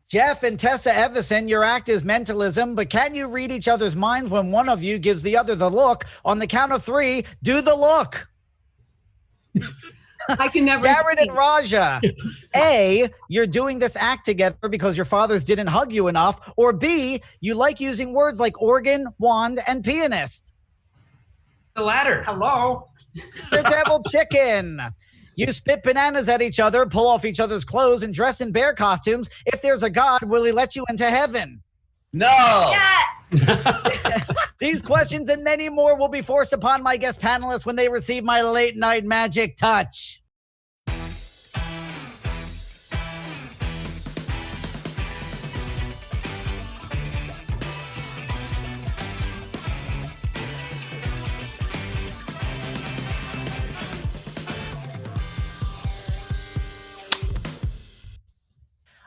Jeff and Tessa Evason, your act is mentalism, but can you read each other's minds when one of you gives the other the look? On the count of three, do the look. I can never. Jarrett and Raja. A, you're doing this act together because your fathers didn't hug you enough. Or B, you like using words like organ, wand, and pianist. The latter. Hello. Daredevil Chicken. You spit bananas at each other, pull off each other's clothes, and dress in bear costumes. If there's a God, will he let you into heaven? No. Yeah. These questions and many more will be forced upon my guest panelists when they receive my late night magic touch.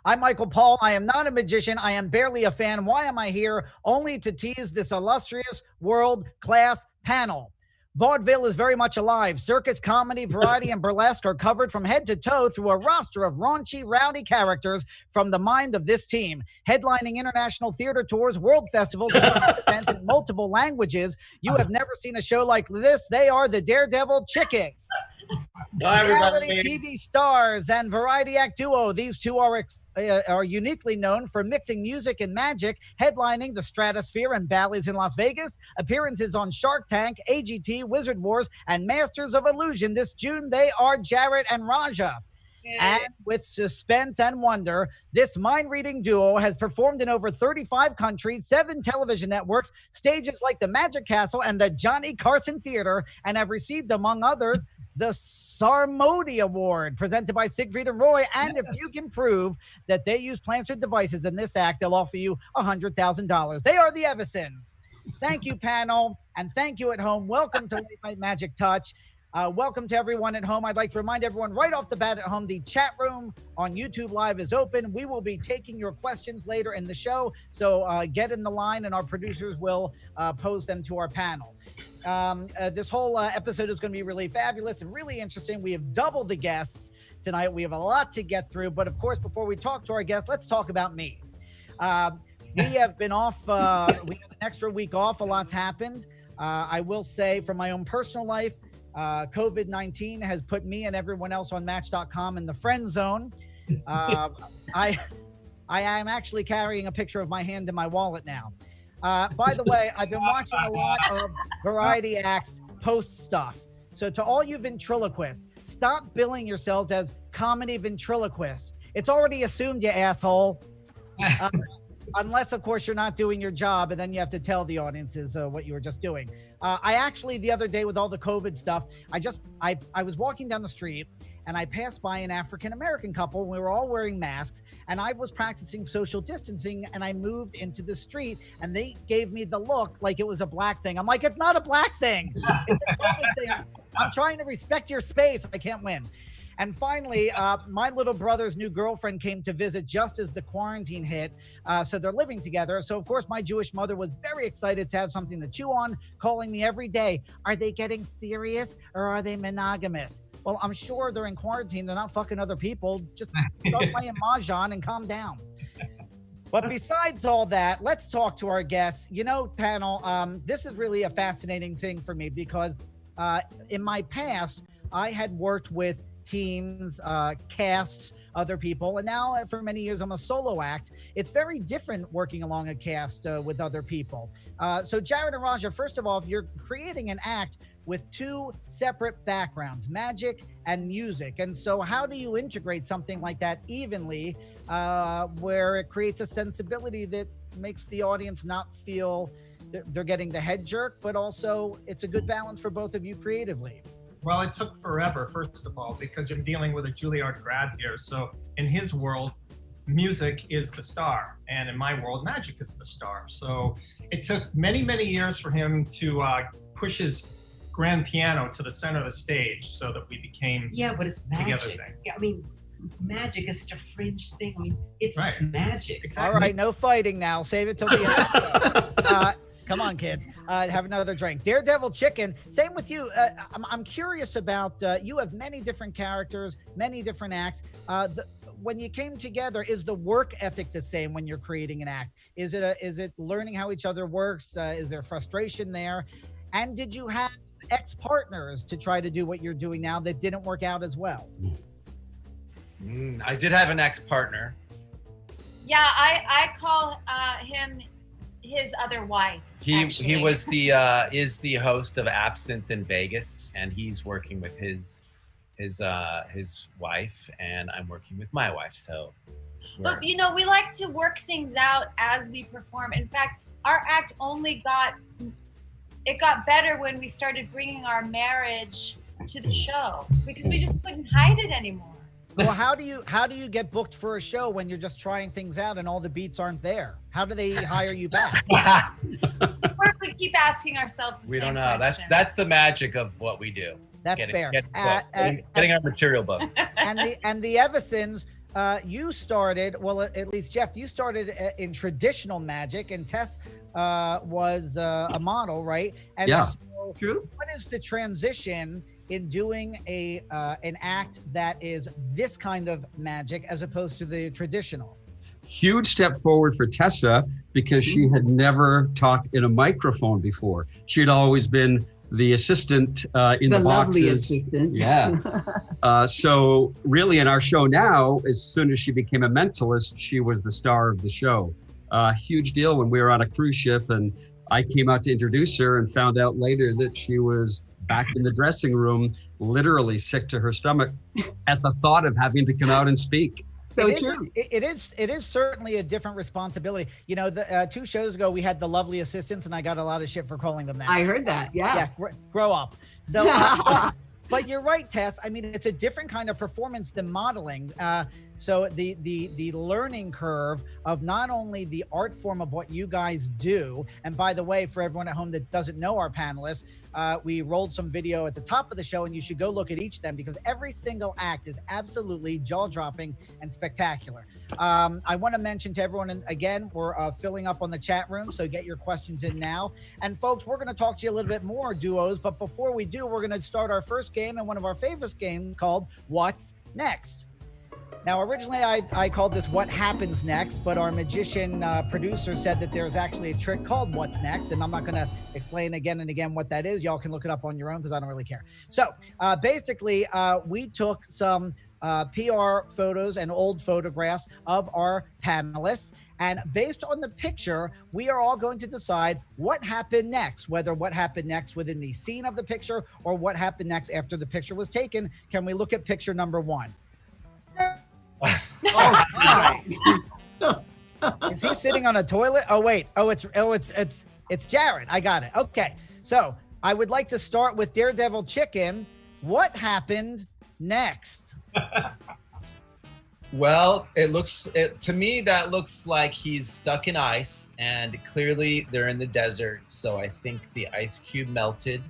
I'm Michael Paul. I am not a magician. I am barely a fan. Why am I here? Only to tease this illustrious world-class panel. Vaudeville is very much alive. Circus, comedy, variety, and burlesque are covered from head to toe through a roster of raunchy, rowdy characters from the mind of this team. Headlining international theater tours, world festivals, and events in multiple languages. You have never seen a show like this. They are the Daredevil Chicken. Reality TV stars and variety act duo. These two are uniquely known for mixing music and magic, headlining the Stratosphere and Bally's in Las Vegas, appearances on Shark Tank, AGT, Wizard Wars, and Masters of Illusion this June. They are Jarrett and Raja. And with suspense and wonder, this mind-reading duo has performed in over 35 countries, 7 television networks, stages like the Magic Castle and the Johnny Carson Theater, and have received, among others, the Sarmody Award presented by Siegfried and Roy. And if you can prove that they use plants or devices in this act, they'll offer you $100,000. They are the Evasons. Thank you, panel. And thank you at home. Welcome to Late Night Magic Touch. Welcome to everyone at home. I'd like to remind everyone right off the bat at home, the chat room on YouTube Live is open. We will be taking your questions later in the show. So get in the line and our producers will pose them to our panel. This whole episode is going to be really fabulous and really interesting. We have double the guests tonight. We have a lot to get through. But of course, before we talk to our guests, let's talk about me. We have been off. We have an extra week off. A lot's happened. I will say from my own personal life, COVID-19 has put me and everyone else on Match.com in the friend zone. I am actually carrying a picture of my hand in my wallet now. By the way, I've been watching a lot of variety acts post stuff. So to all you ventriloquists, stop billing yourselves as comedy ventriloquists. It's already assumed, you asshole. Unless, of course, you're not doing your job, and then you have to tell the audiences what you were just doing. I actually, the other day with all the COVID stuff, I was walking down the street, and I passed by an African-American couple, and we were all wearing masks, and I was practicing social distancing, and I moved into the street, and they gave me the look like it was a black thing. I'm like, it's not a black thing. It's a COVID thing. I'm trying to respect your space. I can't win. And finally, my little brother's new girlfriend came to visit just as the quarantine hit. So they're living together. So, of course, my Jewish mother was very excited to have something to chew on, calling me every day. Are they getting serious or are they monogamous? Well, I'm sure they're in quarantine. They're not fucking other people. Just start playing Mahjong and calm down. But besides all that, let's talk to our guests. You know, panel, this is really a fascinating thing for me because in my past, I had worked with teams, casts, other people, and now for many years I'm a solo act. It's very different working along a cast with other people. So Jarrett and Raja, first of all, if you're creating an act with two separate backgrounds, magic and music, and so how do you integrate something like that evenly where it creates a sensibility that makes the audience not feel they're getting the head jerk, but also it's a good balance for both of you creatively? Well, it took forever, first of all, because you're dealing with a Juilliard grad here. So in his world, music is the star. And in my world, magic is the star. So it took many, many years for him to push his grand piano to the center of the stage so that we became but it's magic. Together thing. Yeah, I mean, magic is such a fringe thing. I mean, it's Right. magic. Exactly. All right, no fighting now. Save it till the end. Come on, kids. Have another drink. Daredevil Chicken, same with you. I'm curious about, you have many different characters, many different acts. when you came together, is the work ethic the same when you're creating an act? Is it learning how each other works? Is there frustration there? And did you have ex-partners to try to do what you're doing now that didn't work out as well? I did have an ex-partner. Yeah, I call him his other wife. He actually. was is the host of Absinthe in Vegas, and he's working with his wife, and I'm working with my wife. So, But you know, we like to work things out as we perform. In fact, our act only got better when we started bringing our marriage to the show, because we just couldn't hide it anymore. Well, how do you get booked for a show when you're just trying things out and all the beats aren't there? How do they hire you back? We keep asking ourselves the same we don't know. question. That's the magic of what we do. That's fair. Getting our material booked. And the Evasons, you started, well, at least Jeff, you started in traditional magic, and Tess was a model, right? And Yeah. So True. what is the transition in doing an act that is this kind of magic as opposed to the traditional? Huge step forward for Tessa, because she had never talked in a microphone before. She had always been the assistant in the lovely boxes. assistant. Yeah. So really in our show now, as soon as she became a mentalist, she was the star of the show. Huge deal when we were on a cruise ship, and I came out to introduce her and found out later that she was back in the dressing room, literally sick to her stomach at the thought of having to come out and speak. So It is certainly a different responsibility. You know, the 2 shows ago we had the lovely assistants, and I got a lot of shit for calling them that. I heard that. Yeah. Grow up. So, but you're right, Tess. I mean, it's a different kind of performance than modeling. So the learning curve of not only the art form of what you guys do, and by the way, for everyone at home that doesn't know our panelists, we rolled some video at the top of the show, and you should go look at each of them, because every single act is absolutely jaw-dropping and spectacular. I want to mention to everyone, and again, we're filling up on the chat room, so get your questions in now. And folks, we're going to talk to you a little bit more, duos, but before we do, we're going to start our first game, and one of our favorite games called What's Next? Now, originally I called this What Happens Next, but our magician producer said that there's actually a trick called What's Next, and I'm not going to explain again and again what that is. Y'all can look it up on your own, because I don't really care. So basically, we took some PR photos and old photographs of our panelists, and based on the picture, we are all going to decide what happened next, whether what happened next within the scene of the picture or what happened next after the picture was taken. Can we look at picture number 1? Oh, is he sitting on a toilet? Oh wait. It's Jarrett. I got it. Okay. So I would like to start with Daredevil Chicken. What happened next? Well, to me that looks like he's stuck in ice, and clearly they're in the desert. So I think the ice cube melted,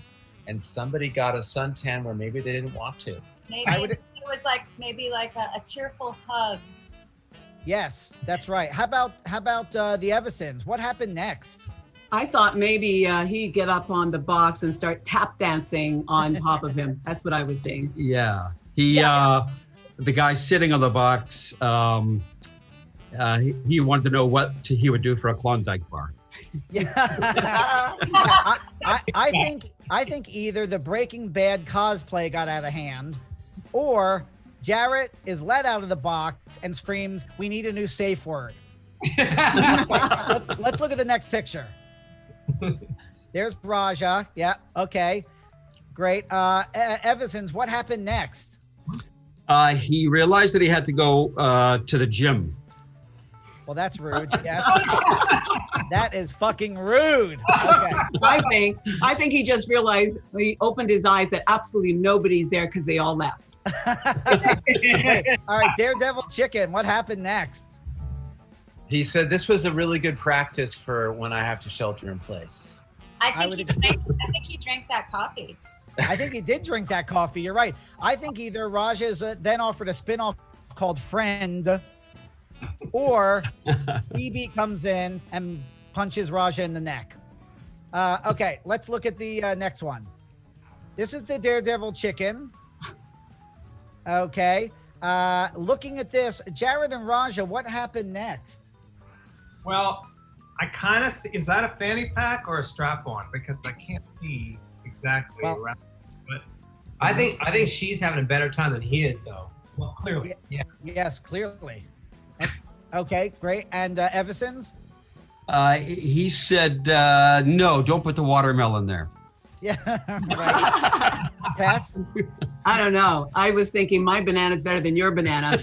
and somebody got a suntan where maybe they didn't want to. Maybe it was maybe like a tearful hug. Yes, that's right. How about the Evasons? What happened next? I thought maybe he'd get up on the box and start tap dancing on top of him. That's what I was saying. Yeah. The guy sitting on the box, he wanted to know what he would do for a Klondike bar. Yeah. I think either the Breaking Bad cosplay got out of hand, or Jarrett is let out of the box and screams, "We need a new safe word." Let's look at the next picture. There's Raja. Yeah. Okay. Great. Evasons, what happened next? He realized that he had to go to the gym. Well, that's rude. Yes. That is fucking rude. Okay. I think he just realized, he opened his eyes that absolutely nobody's there because they all left. Wait, all right, Daredevil Chicken, what happened next? He said this was a really good practice for when I have to shelter in place. I think he drank that coffee. I think he did drink that coffee. You're right. I think either Raja's then offered a spinoff called Friend, or BB comes in and punches Raja in the neck. Okay, let's look at the next one. This is the Daredevil Chicken. Okay. Looking at this, Jarrett and Raja, what happened next? Well, I kind of is that a fanny pack or a strap-on? Because I can't see exactly. Well, but I think she's having a better time than he is, though. well, clearly, yeah. Yes, clearly. Okay, great. And Evasons? He said, no, don't put the watermelon there. Yeah. Right. Tess? I don't know. I was thinking my banana's better than your banana.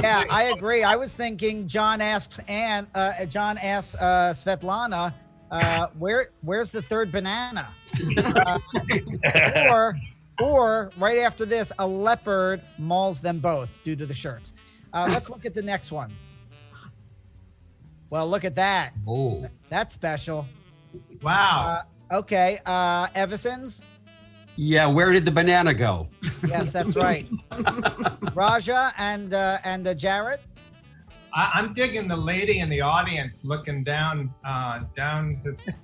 Yeah, I agree. I was thinking John asks Svetlana, where's the third banana? Or right after this, a leopard mauls them both due to the shirts. Let's look at the next one. Well, look at that. Oh. That's special. Wow. Okay, Evasons? Yeah, where did the banana go? Yes, that's right. Raja and Jarrett? I'm digging the lady in the audience looking down his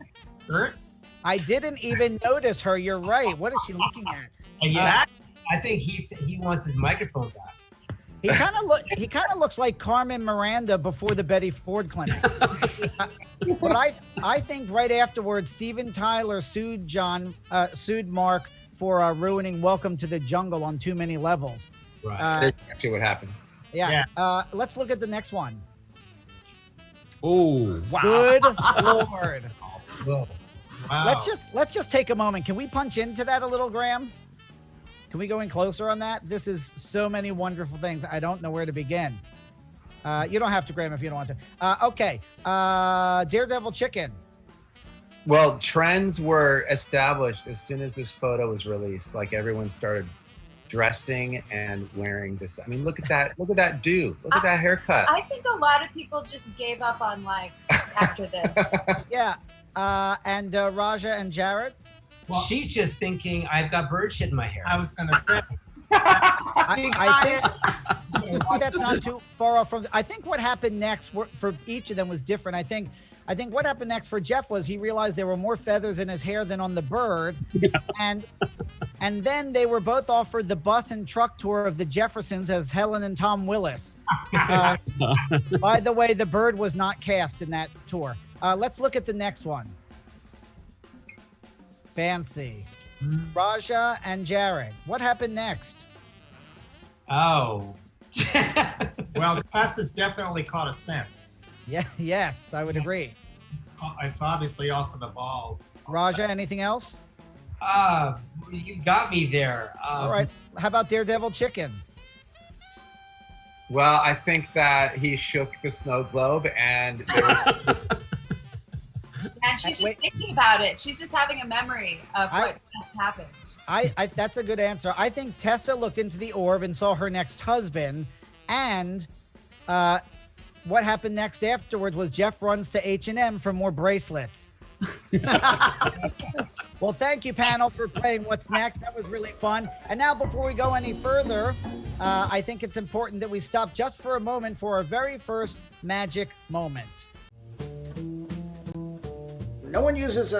skirt. I didn't even notice her. You're right. What is she looking at? Exactly. I think he wants his microphone back. He kind of looks like Carmen Miranda before the Betty Ford clinic. But I think right afterwards, Steven Tyler sued Mark for ruining Welcome to the Jungle on too many levels. Right. That's actually what happened. Yeah. Let's look at the next one. Oh, wow. Good Lord. Whoa. Wow. Let's just take a moment. Can we punch into that a little, Graham? Can we go in closer on that? This is so many wonderful things. I don't know where to begin. You don't have to, Graham, if you don't want to. Okay. Daredevil Chicken. Well, trends were established as soon as this photo was released. Like everyone started dressing and wearing this. I mean, look at that. Look at that dude. Look at that haircut. I think a lot of people just gave up on life after this. Yeah. And Raja and Jarrett. Well, she's just thinking, I've got bird shit in my hair. I was gonna say. I think that's not too far off from. I think what happened next for each of them was different. I think what happened next for Jeff was he realized there were more feathers in his hair than on the bird, and then they were both offered the bus and truck tour of the Jeffersons as Helen and Tom Willis. By the way, the bird was not cast in that tour. Let's look at the next one. Fancy. Raja and Jarrett. What happened next? Oh. Well, Tess has definitely caught a scent. Yeah. Yes, I would agree. It's obviously off of the ball. Raja, anything else? You got me there. All right. How about Daredevil Chicken? Well, I think that he shook the snow globe and there was And she's just thinking about it. She's just having a memory of what just happened. I that's a good answer. I think Tessa looked into the orb and saw her next husband, and what happened next afterwards was Jeff runs to H&M for more bracelets. Well, thank you, panel, for playing What's Next. That was really fun. And now, before we go any further, I think it's important that we stop just for a moment for our very first magic moment. No one uses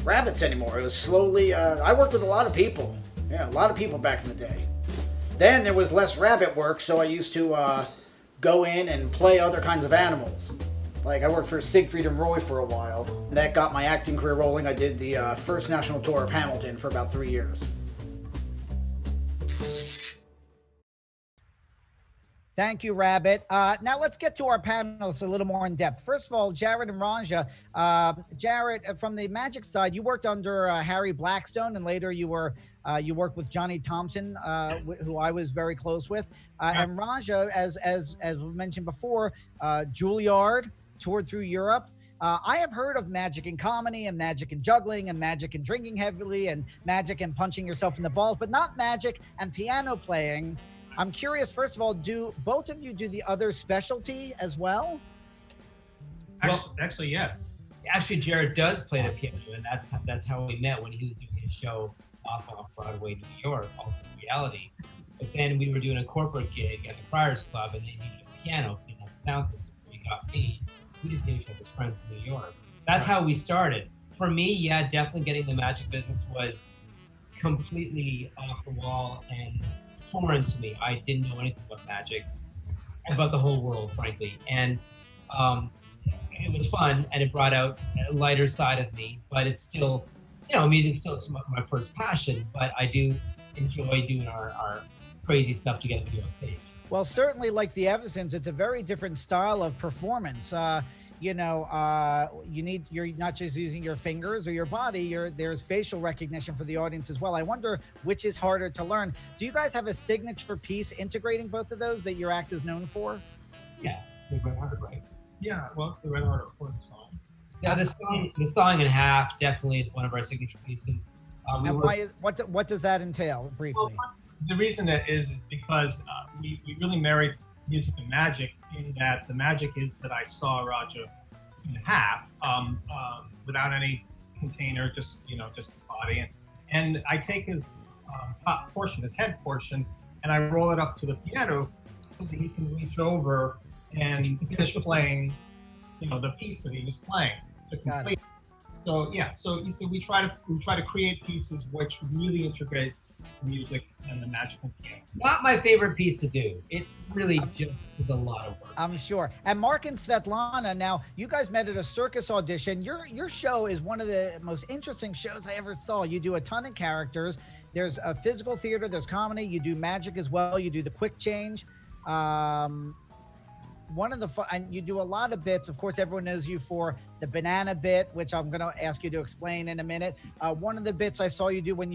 rabbits anymore. It was slowly, I worked with a lot of people. Yeah, a lot of people back in the day. Then there was less rabbit work, so I used to go in and play other kinds of animals. Like I worked for Siegfried and Roy for a while. That got my acting career rolling. I did the first national tour of Hamilton for about 3 years. Thank you, Rabbit. Now let's get to our panelists a little more in depth. First of all, Jarrett and Raja. Jarrett, from the magic side, you worked under Harry Blackstone, and later you worked with Johnny Thompson, who I was very close with. And Raja, as we mentioned before, Juilliard, toured through Europe. I have heard of magic and comedy and magic and juggling and magic and drinking heavily and magic and punching yourself in the balls, but not magic and piano playing. I'm curious, first of all, do both of you do the other specialty as well? Actually, yes. Actually, Jared does play the piano, and that's how we met when he was doing his show off Broadway, New York, Alternate Reality. But then we were doing a corporate gig at the Friars Club, and they needed a piano, didn't have a sound system, so he got me. We just knew each other's friends in New York. That's how we started. For me, yeah, definitely getting the magic business was completely off the wall, and foreign to me. I didn't know anything about magic, about the whole world, frankly. And it was fun, and it brought out a lighter side of me, but it's still, music's still my first passion, but I do enjoy doing our crazy stuff together on stage. Well, certainly like the Evasons, it's a very different style of performance. You're not just using your fingers or your body, there's facial recognition for the audience as well. I wonder which is harder to learn. Do you guys have a signature piece integrating both of those that your act is known for? Yeah, the Red Heart, right? Yeah, well, the Red Heart of Court song. Yeah, the song in half definitely is one of our signature pieces. What does that entail, briefly? Well, the reason that is because we really married music and magic, in that the magic is that I saw Raja in half without any container, just the body, and I take his top portion, his head portion, and I roll it up to the piano so that he can reach over and finish playing, the piece that he was playing to complete. So yeah, so you see, we try to create pieces which really integrates the music and the magical piano. Not my favorite piece to do. It really just is a lot of work. I'm sure. And Mark and Svetlana, now you guys met at a circus audition. Your show is one of the most interesting shows I ever saw. You do a ton of characters. There's a physical theater. There's comedy. You do magic as well. You do the quick change. And you do a lot of bits. Of course, everyone knows you for the banana bit, which I'm going to ask you to explain in a minute. One of the bits I saw you do when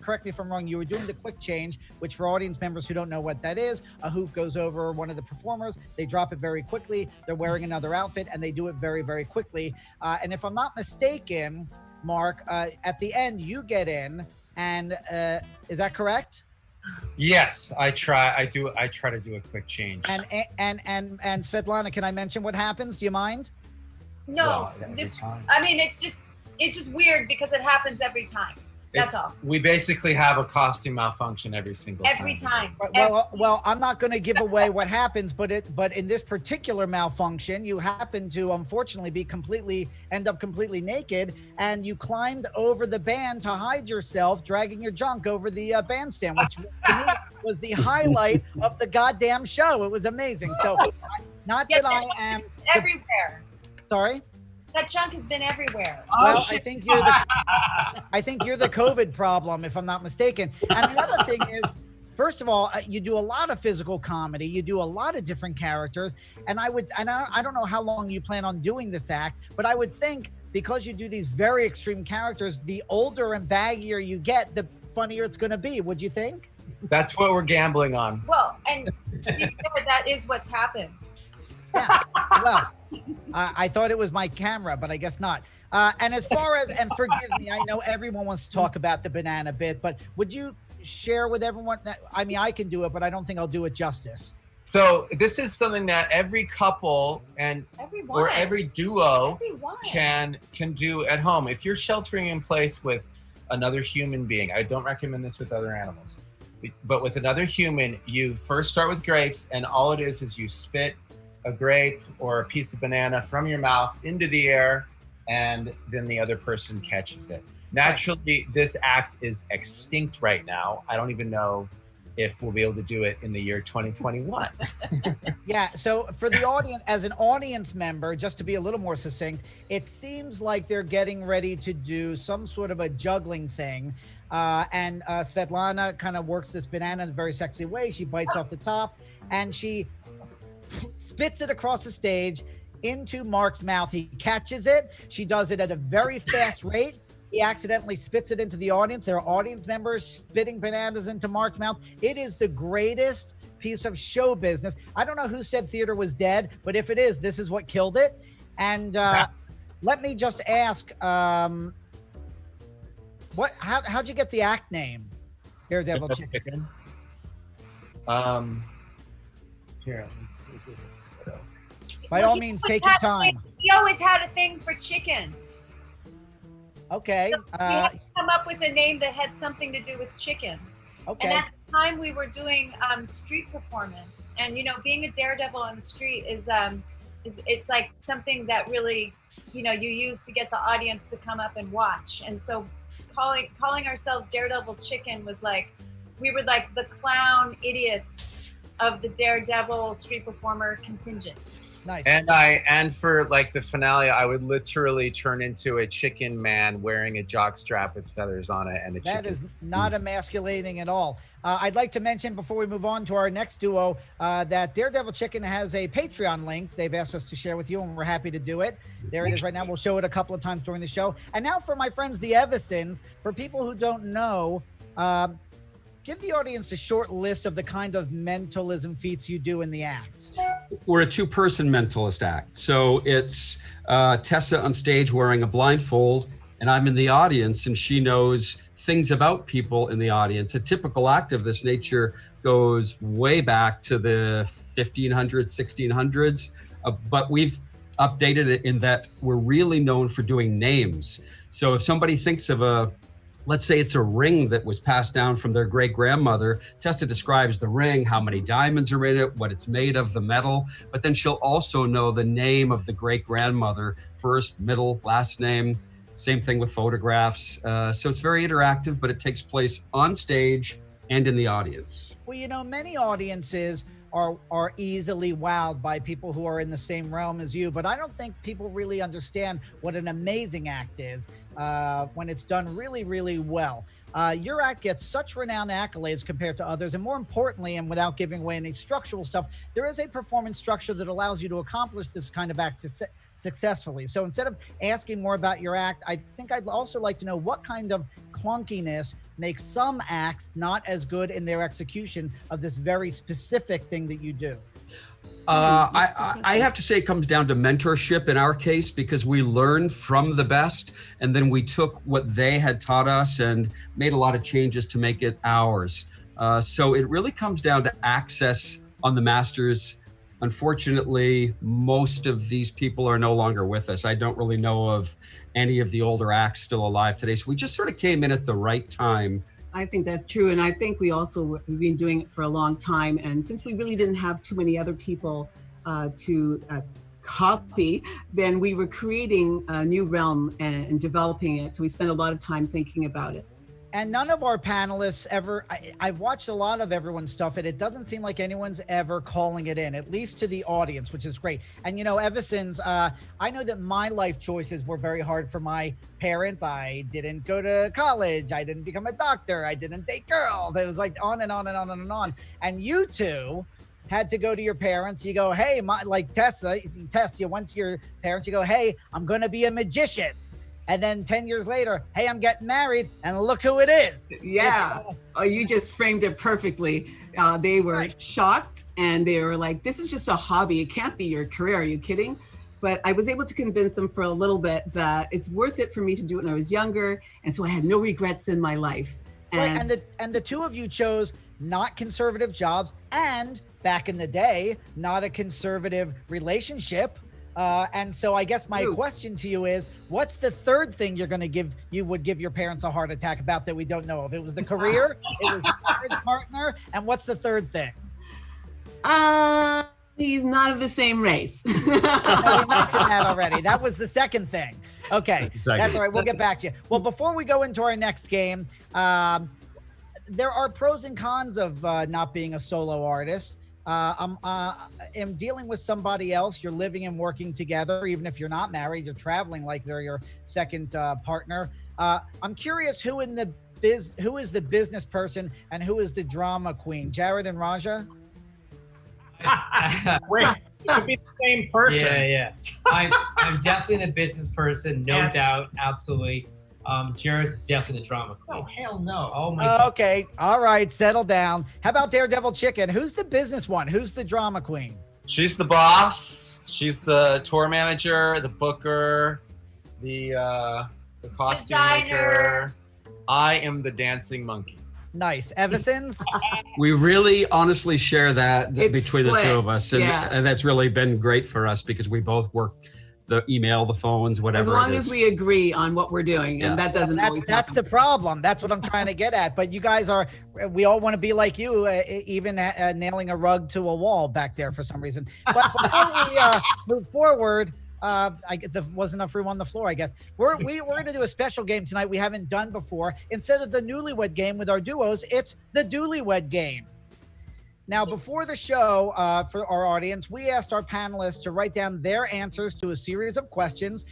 correct me if I'm wrong, you were doing the quick change, which for audience members who don't know what that is, a hoop goes over one of the performers. They drop it very quickly. They're wearing another outfit and they do it very, very quickly. And if I'm not mistaken, Mark, at the end you get in, and is that correct? Yes, I try to do a quick change. And Svetlana, can I mention what happens? Do you mind? No, Well, every time. I mean it's just weird because it happens every time. That's all. We basically have a costume malfunction every single time. Every time. Well, I'm not going to give away what happens, but in this particular malfunction, you happen to unfortunately end up completely naked, and you climbed over the band to hide yourself, dragging your junk over the bandstand, which to me was the highlight of the goddamn show. It was amazing. So, not that I am everywhere. Sorry. That junk has been everywhere. Well, I think you're the COVID problem, if I'm not mistaken. And the other thing is, first of all, you do a lot of physical comedy. You do a lot of different characters. And I don't know how long you plan on doing this act, but I would think because you do these very extreme characters, the older and baggier you get, the funnier it's going to be. Would you think? That's what we're gambling on. Well, and to be fair, that is what's happened. Yeah. Well, I thought it was my camera, but I guess not. And as far as, and forgive me, I know everyone wants to talk about the banana bit, but would you share with everyone that, I mean, I can do it, but I don't think I'll do it justice. So this is something that every couple or every duo can do at home. If you're sheltering in place with another human being, I don't recommend this with other animals, but with another human, you first start with grapes, and all it is you spit a grape or a piece of banana from your mouth into the air, and then the other person catches it. Naturally, this act is extinct right now. I don't even know if we'll be able to do it in the year 2021. Yeah, so for the audience, as an audience member, just to be a little more succinct, it seems like they're getting ready to do some sort of a juggling thing. And Svetlana kind of works this banana in a very sexy way. She bites off the top and she spits it across the stage into Mark's mouth. He catches it. She does it at a very fast rate. He accidentally spits it into the audience. There are audience members spitting bananas into Mark's mouth. It is the greatest piece of show business. I don't know who said theater was dead, but if it is, this is what killed it. And let me just ask, how'd you get the act name? Daredevil Chicken. Here, let's see if there's a photo. By all means, take your time. He always had a thing for chickens. Okay. So we had to come up with a name that had something to do with chickens. Okay. And at the time we were doing street performance, and being a daredevil on the street is it's like something that really you use to get the audience to come up and watch. And so calling ourselves Daredevil Chicken was like we were like the clown idiots of the Daredevil street performer contingent. Nice. And for like the finale, I would literally turn into a chicken man wearing a jockstrap with feathers on it and a chicken. That is not emasculating at all. I'd like to mention before we move on to our next duo that Daredevil Chicken has a Patreon link they've asked us to share with you, and we're happy to do it. There it is right now. We'll show it a couple of times during the show. And now for my friends, the Evasons, for people who don't know, give the audience a short list of the kind of mentalism feats you do in the act. We're a two-person mentalist act. So it's Tessa on stage wearing a blindfold, and I'm in the audience, and she knows things about people in the audience. A typical act of this nature goes way back to the 1500s, 1600s, but we've updated it in that we're really known for doing names. So if somebody thinks of let's say it's a ring that was passed down from their great grandmother, Tessa describes the ring, how many diamonds are in it, what it's made of, the metal, but then she'll also know the name of the great grandmother, first, middle, last name. Same thing with photographs. So it's very interactive, but it takes place on stage and in the audience. Well, you know, many audiences are easily wowed by people who are in the same realm as you, but I don't think people really understand what an amazing act is when it's done really, really well. Your act gets such renowned accolades compared to others, and more importantly, and without giving away any structural stuff, there is a performance structure that allows you to accomplish this kind of act successfully. So instead of asking more about your act, I think I'd also like to know what kind of clunkiness makes some acts not as good in their execution of this very specific thing that you do. I have to say it comes down to mentorship in our case, because we learned from the best, and then we took what they had taught us and made a lot of changes to make it ours. So it really comes down to access on the masters. Unfortunately, most of these people are no longer with us. I don't really know of any of the older acts still alive today. So we just sort of came in at the right time. I think that's true. And I think we've been doing it for a long time. And since we really didn't have too many other people to copy, then we were creating a new realm and developing it. So we spent a lot of time thinking about it. And none of our panelists ever, I've watched a lot of everyone's stuff, and it doesn't seem like anyone's ever calling it in, at least to the audience, which is great. And, you know, Evasons, I know that my life choices were very hard for my parents. I didn't go to college. I didn't become a doctor. I didn't date girls. It was like on and on and on and on. And you two had to go to your parents. You go, hey, like Tess, you went to your parents. You go, hey, I'm going to be a magician. And then 10 years later, hey, I'm getting married, and look who it is. Yeah. Oh, you just framed it perfectly. They were shocked, and they were like, this is just a hobby. It can't be your career. Are you kidding? But I was able to convince them for a little bit that it's worth it for me to do it when I was younger. And so I had no regrets in my life. And, right, and the two of you chose not conservative jobs, and back in the day, not a conservative relationship. And so I guess my question to you is, what's the third thing you would give your parents a heart attack about that we don't know of? It was the career, it was the marriage partner, and what's the third thing? He's not of the same race. No, we mentioned that already. That was the second thing. Okay, exactly. That's all right. We'll get back to you. Well, before we go into our next game, there are pros and cons of not being a solo artist. I'm dealing with somebody else. You're living and working together, even if you're not married. You're traveling like they're your second partner. I'm curious who is the business person and who is the drama queen? Jarrett and Raja? Wait, it could be the same person. Yeah. I'm definitely the business person, no doubt, absolutely. Jarrett's definitely the drama queen. Oh, hell no. Oh my God. Okay, all right, settle down. How about Daredevil Chicken? Who's the business one? Who's the drama queen? She's the boss. She's the tour manager, the booker, the costume maker. I am the dancing monkey. Nice. Evasons? We really honestly share that between split. The two of us. And that's really been great for us because we both work the email, the phones, whatever. As long as we agree on what we're doing, and that doesn't always happen. That's the problem. That's what I'm trying to get at. But you guys we all want to be like you, even nailing a rug to a wall back there for some reason. But before we move forward, There wasn't enough room on the floor, I guess. We're going to do a special game tonight we haven't done before. Instead of the newlywed game with our duos, it's the doolywed game. Now, before the show, for our audience, we asked our panelists to write down their answers to a series of questions.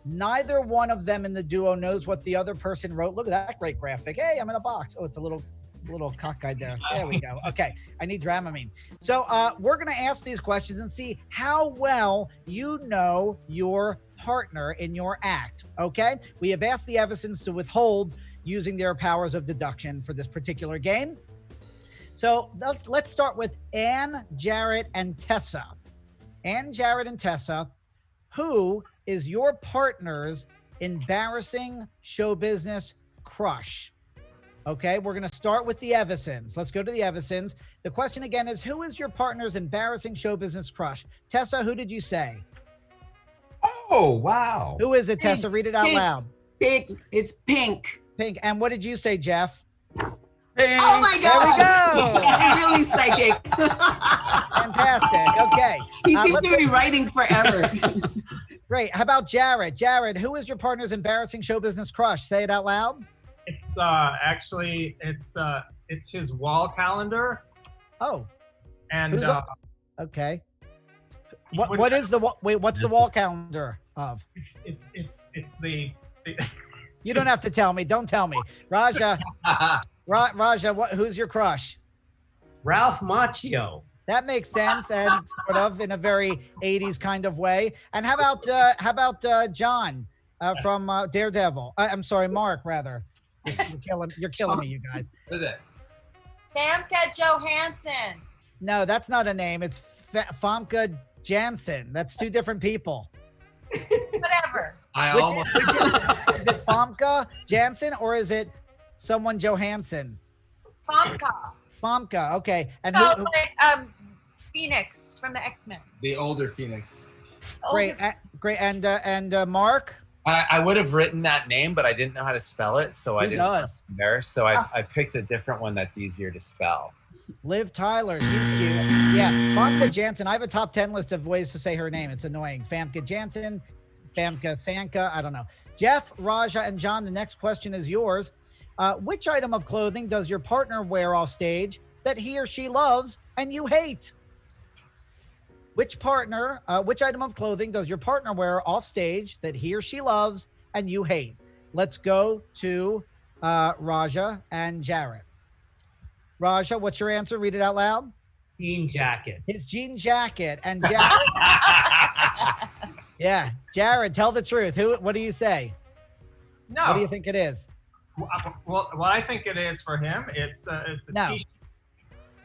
Neither one of them in the duo knows what the other person wrote. Look at that great graphic. Hey, I'm in a box. Oh, it's a little cockeyed there. There we go. Okay, I need Dramamine. So we're going to ask these questions and see how well you know your partner in your act. Okay, we have asked the Evasons to withhold using their powers of deduction for this particular game. So let's start with Ann, Jarrett, and Tessa. Ann, Jarrett, and Tessa, who is your partner's embarrassing show business crush? Okay, we're going to start with the Evasons. Let's go to the Evasons. The question again is, who is your partner's embarrassing show business crush? Tessa, who did you say? Oh, wow. Who is it, Tessa? Read it out loud. Pink. It's Pink. Pink. And what did you say, Jeff? Pink. Oh my God. There we go. You're really psychic. Fantastic. Okay. He seems to be writing forever. Great. How about Jarrett? Jarrett, who is your partner's embarrassing show business crush? Say it out loud. It's actually it's his wall calendar. Oh. And okay. What is the wait? What's the wall calendar of? It's the You don't have to tell me. Don't tell me, Raja. Raja, who's your crush? Ralph Macchio. That makes sense, and sort of in a very 80s kind of way. And how about John from Daredevil? I'm sorry, Mark, rather. You're killing me, you guys. What is it? Famke Johansson. No, that's not a name. It's Famke Janssen. That's two different people. Whatever. Is it Famke Janssen or is it someone Johansson? Famke. Okay. And who, Phoenix from the X-Men. The older Phoenix. Great. Great. And Mark. I would have written that name, but I didn't know how to spell it, so I didn't want to be embarrassed. So I picked a different one that's easier to spell. Liv Tyler, she's cute. Yeah, Famke Janssen. I have a top 10 list of ways to say her name. It's annoying. Famke Janssen, Famke Sanka. I don't know. Jeff, Raja, and John. The next question is yours. Which item of clothing does your partner wear off stage that he or she loves and you hate? Which item of clothing does your partner wear off stage that he or she loves and you hate? Let's go to Raja and Jarrett. Raja, what's your answer? Read it out loud. Jean jacket. His jean jacket. And Jarrett? Yeah. Jarrett, tell the truth. What do you say? No. What do you think it is? Well, what I think it is for him, it's a t-shirt.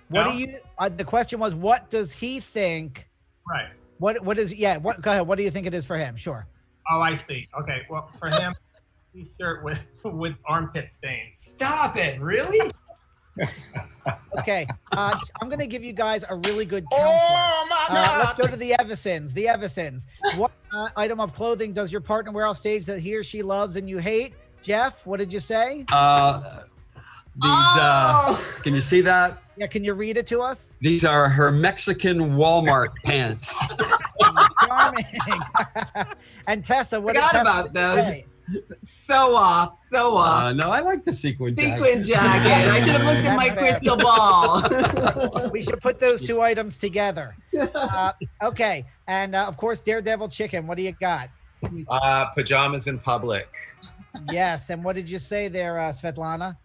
What No? do you? The question was, what does he think? Right. What is? Yeah. What? Go ahead. What do you think it is for him? Sure. Oh, I see. Okay. Well, for him, t-shirt with armpit stains. Stop it! Really? Okay. I'm going to give you guys a really good counselor. Oh my God. Let's go to the Evasons. The Evasons. What item of clothing does your partner wear off stage that he or she loves and you hate? Jeff, what did you say? Can you see that? Yeah. Can you read it to us? These are her Mexican Walmart pants. Charming. And Tessa, what did Forgot Tessa about those. say? So off. No, I like the sequin jacket. Sequin jacket. I should have looked at my crystal ball. We should put those two items together. Okay. And of course, Daredevil Chicken. What do you got? Pajamas in public. Yes. And what did you say there, Svetlana?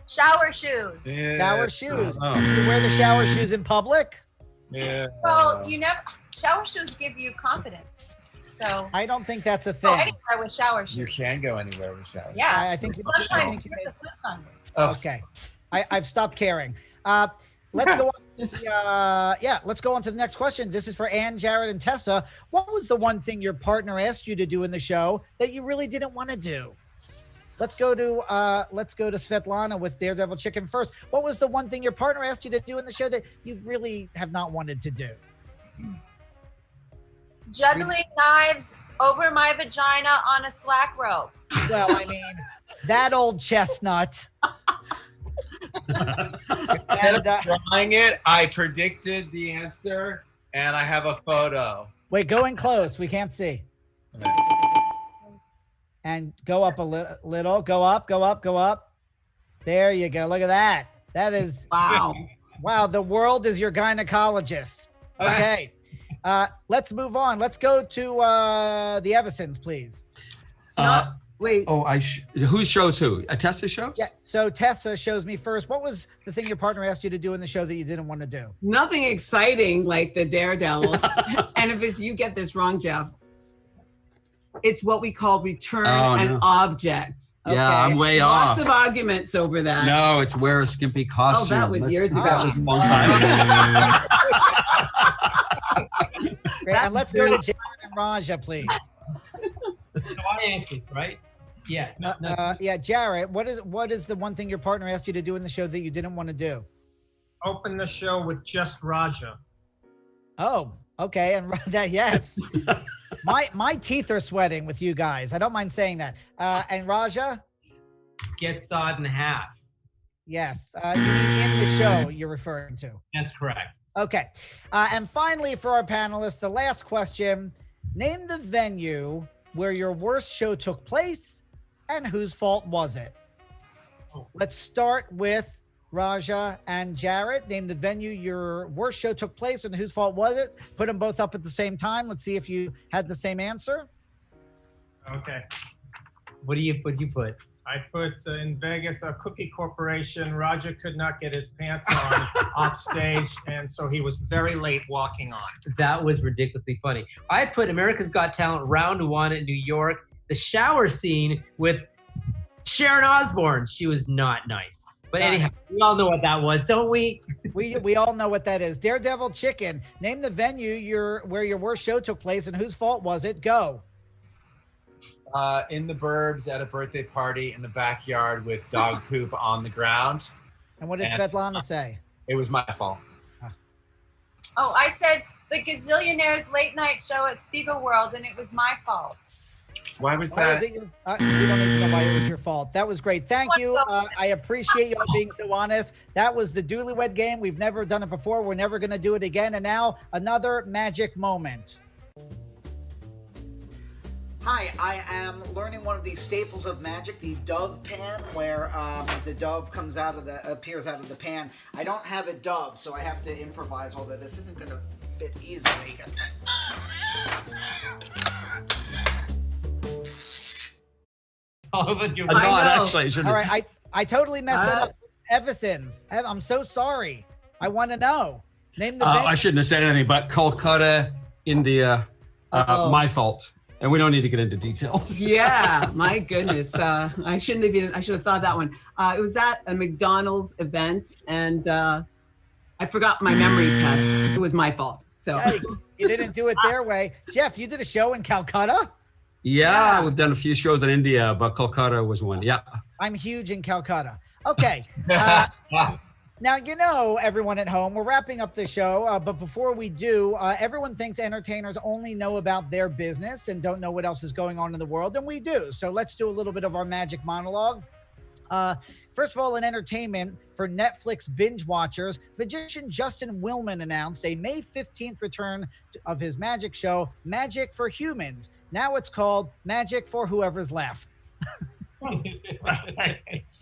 Shower shoes. Yeah. Shower shoes. Oh. You wear the shower shoes in public? Yeah. Well, shower shoes give you confidence. So I don't think that's a go thing. anywhere with shower shoes. You can go anywhere with showers. Yeah. I think. Sometimes you you put the on this. Oh, Okay. I've stopped caring. Let's go on to let's go on to the next question. This is for Ann, Jarrett, and Tessa. What was the one thing your partner asked you to do in the show that you really didn't want to do? Let's go to Svetlana with Daredevil Chicken first. What was the one thing your partner asked you to do in the show that you really have not wanted to do? Juggling knives over my vagina on a slack rope. Well, I mean, that old chestnut. Instead of trying it, I predicted the answer And I have a photo. Wait, go in close. We can't see. And go up a little. Go up, go up, go up. There you go. Look at that. That is Wow. wow. The world is your gynecologist. Okay. Let's move on. Let's go to the Evasons, please. Wait. Oh, who shows who? Tessa shows? Yeah. So Tessa shows me first. What was the thing your partner asked you to do in the show that you didn't want to do? Nothing exciting like the Daredevils. And if it's, you get this wrong, Jeff, it's what we call return an object. Yeah, I'm way off. Lots of arguments over that. No, it's wear a skimpy costume. Oh, that was years ago. That was a long time ago. Great. And let's go to Jarrett and Raja, please. So I answered, right? Yes. Yeah, Jarrett, what is the one thing your partner asked you to do in the show that you didn't want to do? Open the show with just Raja. Oh, okay. And that, yes. My teeth are sweating with you guys. I don't mind saying that. And Raja? Get sawed in half. Yes. You mean in the show you're referring to? That's correct. Okay. And finally, for our panelists, the last question. Name the venue where your worst show took place and whose fault was it? Let's start with Raja and Jarrett. Name the venue your worst show took place and whose fault was it? Put them both up at the same time. Let's see if you had the same answer. Okay. What do you put? I put in Vegas a cookie corporation. Raja could not get his pants on off stage, and so he was very late walking on. That was ridiculously funny. I put America's Got Talent round one in New York. The shower scene with Sharon Osbourne. She was not nice. But anyhow, we all know what that was, don't we? We all know what that is. Daredevil Chicken. Name the venue where your worst show took place and whose fault was it? Go. In the burbs at a birthday party in the backyard with dog poop on the ground. And what did Svetlana say? It was my fault. Oh, I said the Gazillionaires late night show at Spiegel World, and it was my fault. Why was Why that? was it we don't need to know why it was your fault. That was great. Thank you. I appreciate you all being so honest. That was the Doolywed game. We've never done it before. We're never going to do it again. And now another magic moment. Hi, I am learning one of the staples of magic, the dove pan, where the dove appears out of the pan. I don't have a dove, so I have to improvise, although this isn't going to fit easily. All of your All right, I totally messed that up. Evasons, I'm so sorry. I want to know. Name the venue. I shouldn't have said anything, but Kolkata, India, my fault. And we don't need to get into details. Yeah, my goodness. I should have thought that one. It was at a McDonald's event, and I forgot my memory test. It was my fault. So Yikes. You didn't do it their way. Jeff, you did a show in Calcutta? Yeah, we've done a few shows in India, but Kolkata was one. Yeah. I'm huge in Calcutta. Okay. Now, you know, everyone at home, we're wrapping up the show, but before we do, everyone thinks entertainers only know about their business and don't know what else is going on in the world, and we do. So let's do a little bit of our magic monologue. First of all, in entertainment, for Netflix binge watchers, magician Justin Willman announced a May 15th return of his magic show, Magic for Humans. Now it's called Magic for Whoever's Left.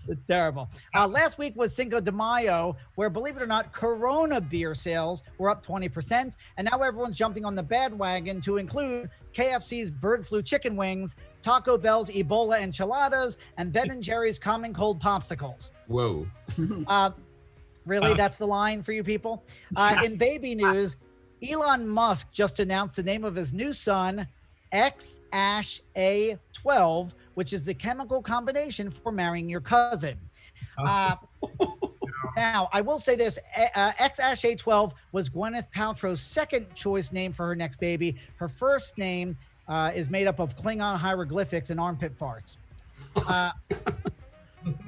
It's terrible. Last week was Cinco de Mayo, where, believe it or not, Corona beer sales were up 20%. And now everyone's jumping on the bandwagon to include KFC's bird flu chicken wings, Taco Bell's Ebola enchiladas, and Ben & Jerry's common cold popsicles. Whoa. Really? That's the line for you people? In baby news, Elon Musk just announced the name of his new son, X-A12, which is the chemical combination for marrying your cousin. Now, I will say this, X-A12 was Gwyneth Paltrow's second choice name for her next baby. Her first name is made up of Klingon hieroglyphics and armpit farts.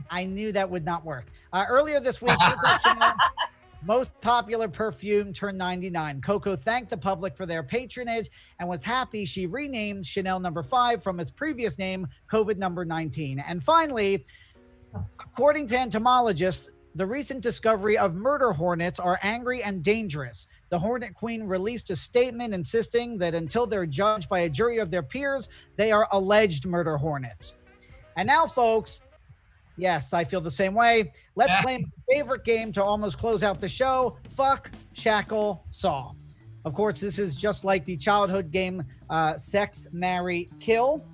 I knew that would not work. Earlier this week, Chanel's most popular perfume turned 99. Coco thanked the public for their patronage and was happy she renamed Chanel No. 5 from its previous name, COVID No. 19. And finally, according to entomologists, the recent discovery of murder hornets are angry and dangerous. The the Hornet Queen released a statement insisting that until they're judged by a jury of their peers, they are alleged murder hornets. And now, folks, yes, I feel the same way. Let's play my favorite game to almost close out the show, Fuck, Shackle, Saw. Of course, this is just like the childhood game Sex, Marry, Kill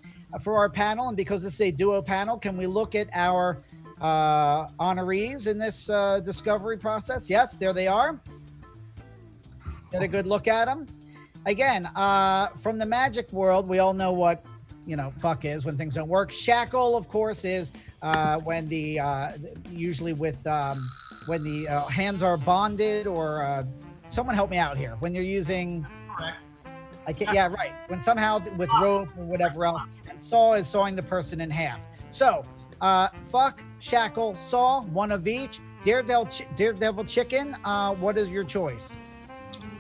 for our panel. And because this is a duo panel, can we look at our honorees in this discovery process? Yes, there they are. Get a good look at them. Again, from the magic world, we all know what, fuck is when things don't work. Shackle, of course, is when the usually with when the hands are bonded or someone help me out here. When you're using, Correct. I can't. Yeah, right. When somehow with rope or whatever else, and saw is sawing the person in half. So, fuck, shackle, saw, one of each. Daredevil Chicken. What is your choice?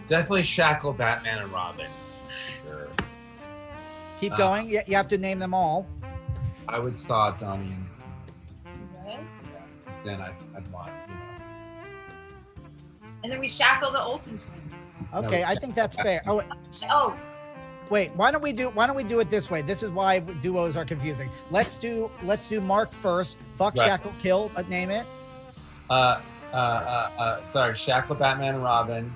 Definitely shackle Batman and Robin. Sure. Keep going. You have to name them all. I would saw Donnie and Good. because then I'd want, And then we shackle the Olsen twins. Okay, I think that's fair. Oh, Wait, why don't we do it this way? This is why duos are confusing. Let's do Mark first. Fuck, Right. shackle, kill. Name it. Sorry, shackle Batman and Robin,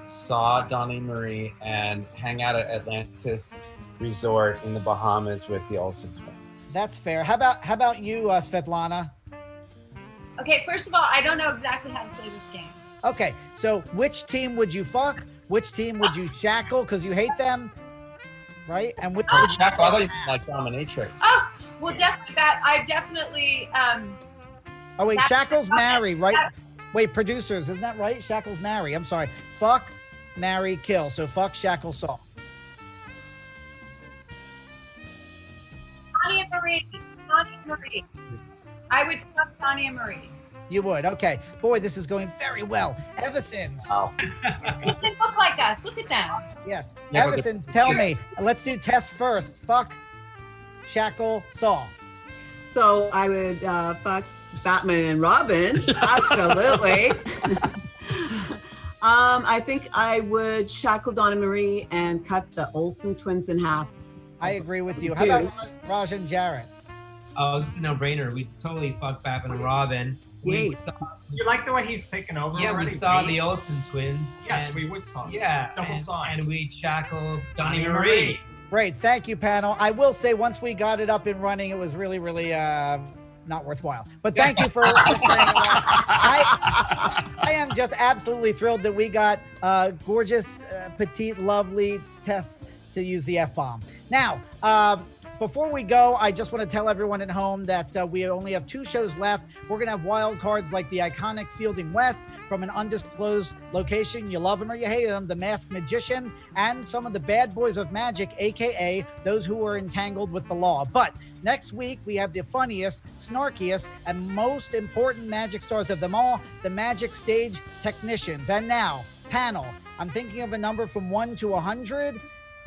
saw Donnie Marie, and hang out at Atlantis Resort in the Bahamas with the Olsen twins. That's fair. How about you, Svetlana? okay. First of all, I don't know exactly how to play this game. Okay, so which team would you fuck? Which team would you shackle because you hate them, right? And which would you Shackle, I thought you meant like dominatrix. Oh, well, definitely that. I definitely. Oh wait, That's- shackles marry, right? Wait, producers, isn't that right? Shackles marry. I'm sorry. Fuck, marry, kill. So fuck, shackle, saw. Donnie and Marie. Donnie and Marie. I would fuck Donnie and Marie. You would. Okay. Boy, this is going very well. Evasons. Oh. They look like us. Look at them. Yes. Yeah, but Evasons, tell me. Let's do Tess first. Fuck, shackle, saw. So I would fuck Batman and Robin. Absolutely. I think I would shackle Donna Marie and cut the Olsen twins in half. I agree with you. How about Raj and Jarrett? Oh, this is a no-brainer. We totally fucked Batman and Robin. Yay. You like the way he's taken over? Yeah, already? we saw the Olsen twins. Yes, and- we would saw. them. Yeah, double and, saw. and we shackled Donnie Donnie Marie. Great. Thank you, panel. I will say once we got it up and running, it was really, really not worthwhile. But thank you for I am just absolutely thrilled that we got gorgeous, petite, lovely Tess to use the F-bomb. Now, before we go, I just want to tell everyone at home that we only have 2 shows left. We're going to have wild cards like the iconic Fielding West from an undisclosed location. You love them or you hate them, the Masked Magician, and some of the bad boys of magic, aka those who are entangled with the law. But next week, we have the funniest, snarkiest, and most important magic stars of them all, the Magic Stage Technicians. And now, panel, I'm thinking of a number from 1 to 100.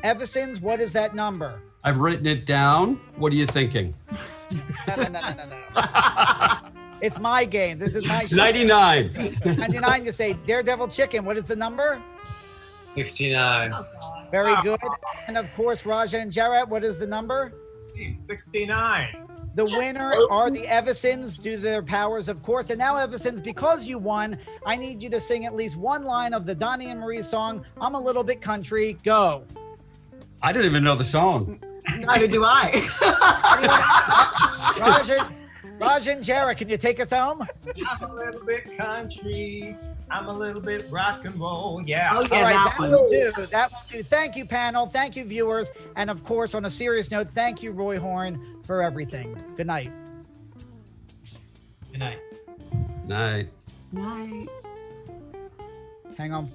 Evasons, what is that number? I've written it down. What are you thinking? No. It's my game. This is my show. 99. 99, you say. Daredevil Chicken, what is the number? 69. Oh God. Very good. And of course, Raja and Jarrett, what is the number? 69. The winner are the Evasons due to their powers, of course. And now, Evasons, because you won, I need you to sing at least one line of the Donnie and Marie song, I'm a Little Bit Country. Go. I don't even know the song. Neither do I. Raja and Jarrett, can you take us home? I'm a little bit country. I'm a little bit rock and roll. Yeah. Oh, yeah, All right, that that one. will do. That will do. Thank you, panel. Thank you, viewers. And of course, on a serious note, thank you, Roy Horn, for everything. Good night. Good night. Night. Night. Hang on.